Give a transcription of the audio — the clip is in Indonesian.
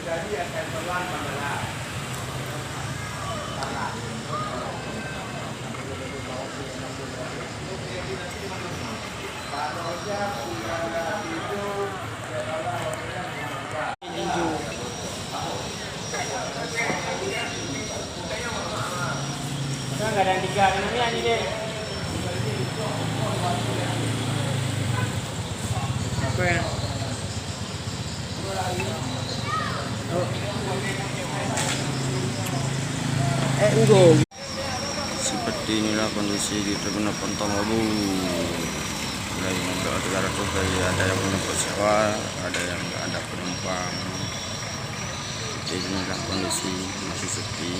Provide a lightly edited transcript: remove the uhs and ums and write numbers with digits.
Jadi akan pelan pelan. Nggak ada yang tiga ini deh. Apa ya? Enggak. Seperti inilah kondisi di Terminal Pontong Labu. Mulai negara tuh ada yang menyangkut sewa, ada yang nggak ada penumpang. Jadi inilah kondisi masih sepi.